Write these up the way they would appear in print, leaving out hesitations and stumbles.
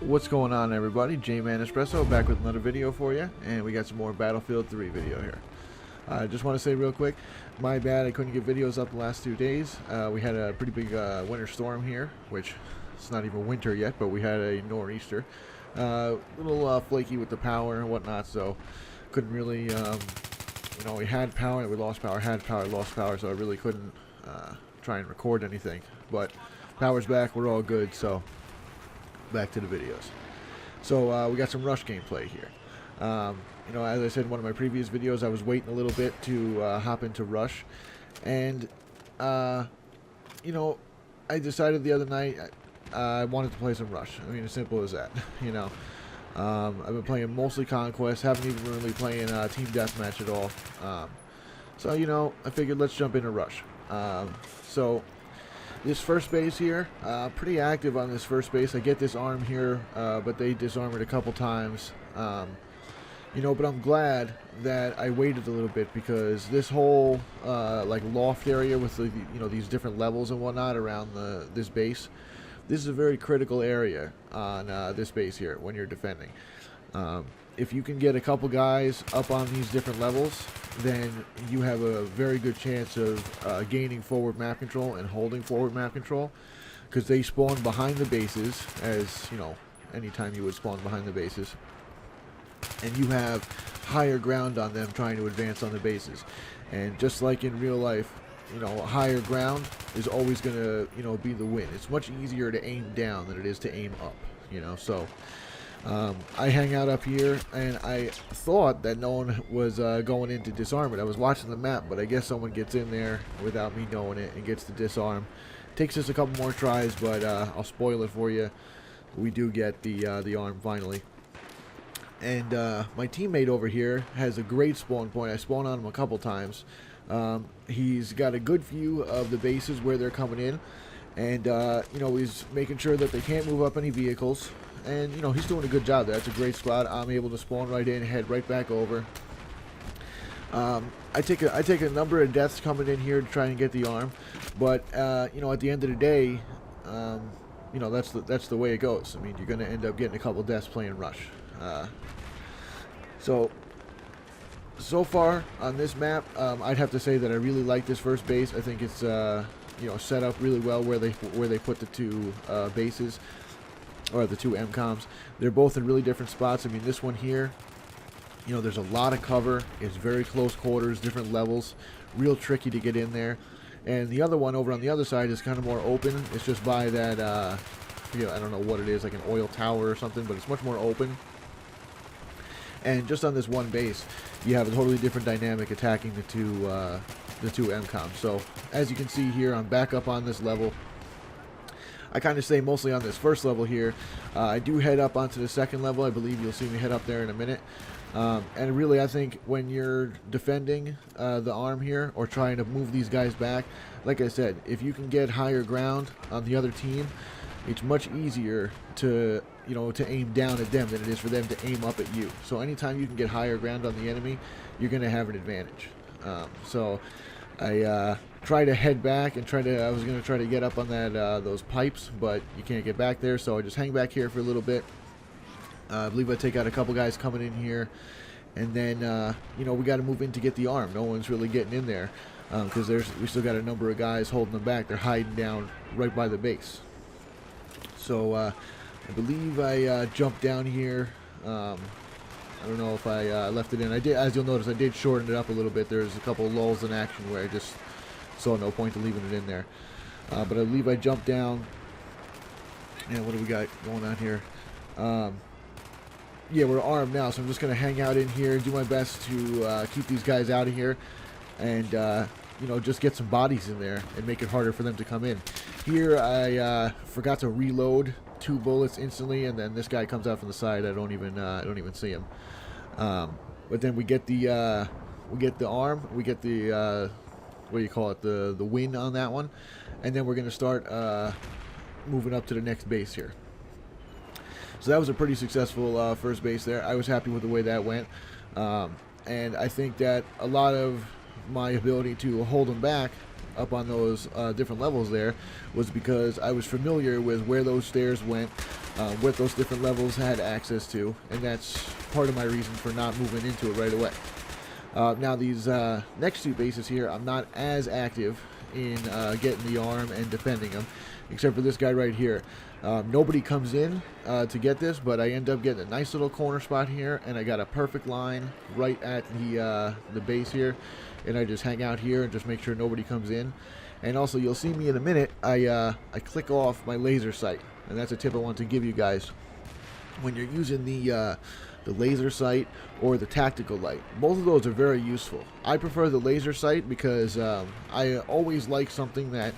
What's going on, everybody? J-Man Espresso back with another video for you, and we got some more Battlefield 3 video here. I just want to say real quick, my bad, I couldn't get videos up the last 2 days. We had a pretty big winter storm here, which it's not even winter yet, but we had a nor'easter. Little flaky with the power and whatnot, so couldn't really, we had power and we lost power, had power, lost power, so I really couldn't try and record anything. But power's back, we're all good, so back to the videos. So we got some Rush gameplay here. As I said in one of my previous videos, I was waiting a little bit to hop into Rush, and I decided the other night I wanted to play some Rush. I mean, as simple as that. I've been playing mostly Conquest, haven't even really playing Team Deathmatch at all. So I figured let's jump into Rush. So this first base here, pretty active on this first base. I get this arm here, but they disarm it a couple times. But I'm glad that I waited a little bit, because this whole like loft area with the, these different levels and whatnot around this base, this is a very critical area on this base here when you're defending. If you can get a couple guys up on these different levels, then you have a very good chance of gaining forward map control and holding forward map control, because they spawn behind the bases, as anytime you would spawn behind the bases, and you have higher ground on them trying to advance on the bases. And just like in real life, higher ground is always going to be the win. It's much easier to aim down than it is to aim up, so I hang out up here, and I thought that no one was going in to disarm it. I was watching the map, but I guess someone gets in there without me knowing it and gets to disarm. Takes us a couple more tries, but I'll spoil it for you. We do get the arm finally. And my teammate over here has a great spawn point. I spawned on him a couple times. He's got a good view of the bases where they're coming in, and he's making sure that they can't move up any vehicles. And he's doing a good job there. That's a great spot. I'm able to spawn right in, head right back over. I take a number of deaths coming in here to try and get the arm, but at the end of the day, that's the way it goes. I mean, you're going to end up getting a couple deaths playing Rush. So far on this map, I'd have to say that I really like this first base. I think it's set up really well where they put the two bases, or the two Mcoms. They're both in really different spots. I mean, this one here, there's a lot of cover. It's very close quarters, different levels, real tricky to get in there. And the other one over on the other side is kind of more open. It's just by that I don't know what it is, like an oil tower or something, but it's much more open. And just on this one base, you have a totally different dynamic attacking the two Mcoms. So as you can see here, I'm back up on this level. I kind of stay mostly on this first level here. I do head up onto the second level. I believe you'll see me head up there in a minute. And really, I think when you're defending the arm here, or trying to move these guys back, like I said, if you can get higher ground on the other team, it's much easier to aim down at them than it is for them to aim up at you. So anytime you can get higher ground on the enemy, you're going to have an advantage. So I try to head back and I was going to try to get up on that those pipes, but you can't get back there, so I just hang back here for a little bit. I believe I take out a couple guys coming in here, and then we got to move in to get the arm. No one's really getting in there, because we still got a number of guys holding them back. They're hiding down right by the base. So I believe I jumped down here. I don't know if I left it in. I did, as you'll notice, I did shorten it up a little bit. There's a couple of lulls in action where I just saw no point to leaving it in there. But I believe I jumped down. And what do we got going on here? Yeah, we're armed now, so I'm just going to hang out in here and do my best to keep these guys out of here. And, just get some bodies in there and make it harder for them to come in. Here, I forgot to reload 2 bullets instantly, and then this guy comes out from the side. I don't even see him. But then we get the arm, we get the what do you call it, the win on that one, and then we're gonna start moving up to the next base here. So that was a pretty successful first base there. I was happy with the way that went, and I think that a lot of my ability to hold them back up on those different levels there was because I was familiar with where those stairs went, what those different levels had access to, and that's part of my reason for not moving into it right away. Now these next two bases here, I'm not as active in getting the arm and defending them, except for this guy right here. Nobody comes in to get this, but I end up getting a nice little corner spot here, and I got a perfect line right at the base here, and I just hang out here and just make sure nobody comes in. And also, you'll see me in a minute, I click off my laser sight, and that's a tip I want to give you guys. When you're using the laser sight or the tactical light, both of those are very useful. I prefer the laser sight because I always like something that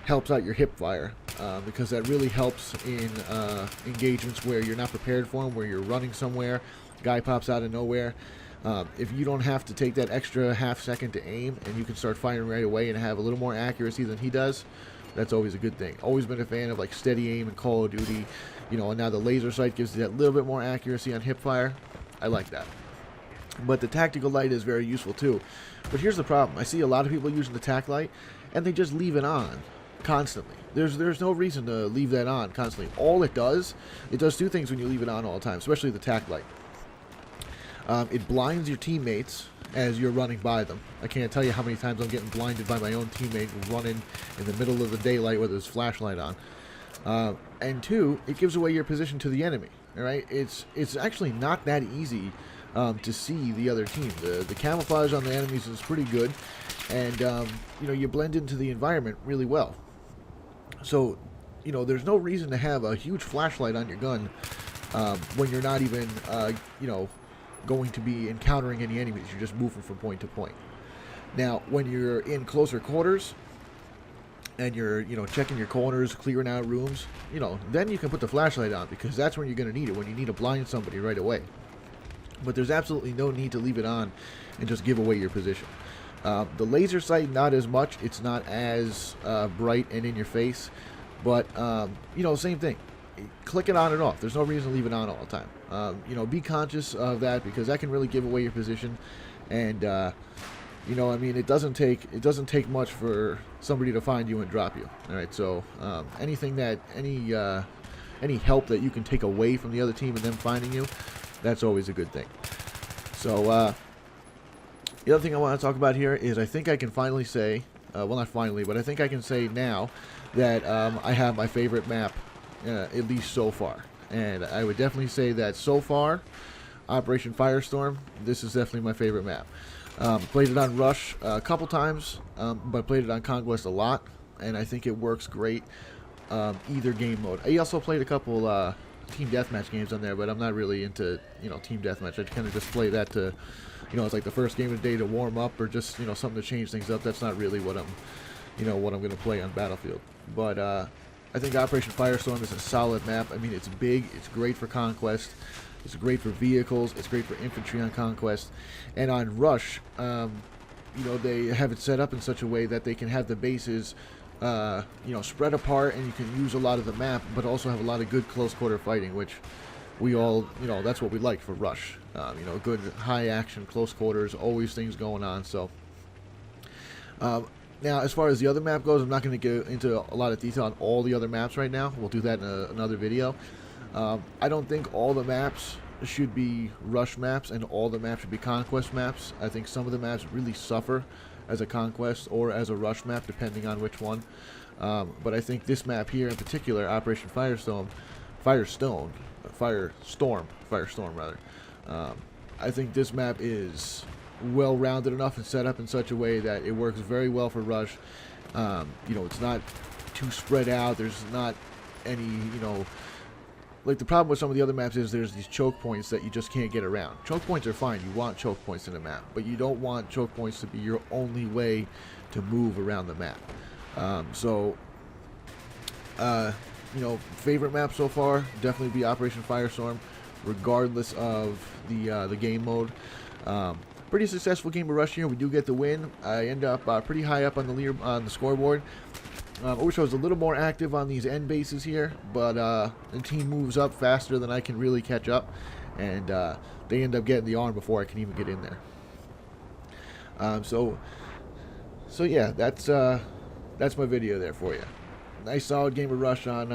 helps out your hip fire, because that really helps in engagements where you're not prepared for them, where you're running somewhere, guy pops out of nowhere. If you don't have to take that extra half second to aim and you can start firing right away and have a little more accuracy than he does, that's always a good thing. Always been a fan of like steady aim and Call of Duty, you know, and now the laser sight gives you that little bit more accuracy on hip fire. I like that. But the tactical light is very useful too. But here's the problem. I see a lot of people using the tac light and they just leave it on constantly. There's no reason to leave that on constantly. All it does two things when you leave it on all the time, especially the tac light. It blinds your teammates as you're running by them. I can't tell you how many times I'm getting blinded by my own teammate running in the middle of the daylight with his flashlight on. And two, it gives away your position to the enemy. All right, it's actually not that easy to see the other team. The camouflage on the enemies is pretty good, and you know, you blend into the environment really well. So, you know, there's no reason to have a huge flashlight on your gun when you're not even, you know, going to be encountering any enemies. You're just moving from point to point. Now, when you're in closer quarters and you're, you know, checking your corners, clearing out rooms, you know, then you can put the flashlight on, because that's when you're going to need it, when you need to blind somebody right away. But there's absolutely no need to leave it on and just give away your position. The laser sight, not as much. It's not as bright and in your face, but you know, same thing. Click it on and off. There's no reason to leave it on all the time. You know, be conscious of that, because that can really give away your position. And you know, I mean, it doesn't take much for somebody to find you and drop you. All right, so anything that any help that you can take away from the other team and them finding you, that's always a good thing. So the other thing I want to talk about here is I think I can finally say, well, not finally, but I think I can say now that I have my favorite map, at least so far. And I would definitely say that so far, Operation Firestorm, this is definitely my favorite map. Played it on Rush a couple times, but played it on Conquest a lot, and I think it works great either game mode. I also played a couple team deathmatch games on there, but I'm not really into, you know, team deathmatch. I kind of just play that to, you know, it's like the first game of the day to warm up, or just, you know, something to change things up. That's not really what I'm going to play on Battlefield. But I think Operation Firestorm is a solid map. I mean, it's big, it's great for Conquest, it's great for vehicles, it's great for infantry on Conquest, and on Rush, you know, they have it set up in such a way that they can have the bases, you know, spread apart, and you can use a lot of the map, but also have a lot of good close quarter fighting, which we all, you know, that's what we like for Rush. You know, good high action, close quarters, always things going on. So now, as far as the other map goes, I'm not going to get into a lot of detail on all the other maps right now. We'll do that in another video. I don't think all the maps should be Rush maps and all the maps should be Conquest maps. I think some of the maps really suffer as a Conquest or as a Rush map, depending on which one. But I think this map here in particular, Operation Firestorm rather. I think this map is well-rounded enough and set up in such a way that it works very well for Rush. You know, it's not too spread out. There's not any, you know, like the problem with some of the other maps is there's these choke points that you just can't get around. Choke points are fine. You want choke points in a map, but you don't want choke points to be your only way to move around the map. You know, favorite map so far, definitely be Operation Firestorm, regardless of the game mode. Pretty successful game of Rush here. We do get the win. I end up pretty high up on the scoreboard. I wish I was a little more active on these end bases here, but the team moves up faster than I can really catch up, and they end up getting the arm before I can even get in there. So yeah, that's that's my video there for you. Nice solid game of Rush on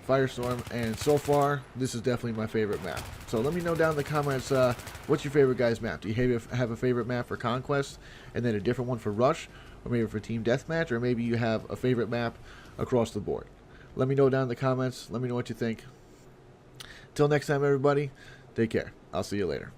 Firestorm, and so far this is definitely my favorite map. So let me know down in the comments, what's your favorite guys map? Do you have a favorite map for Conquest and then a different one for Rush, or maybe for Team Deathmatch, or maybe you have a favorite map across the board? Let me know down in the comments. Let me know what you think. Till next time, everybody, take care. I'll see you later.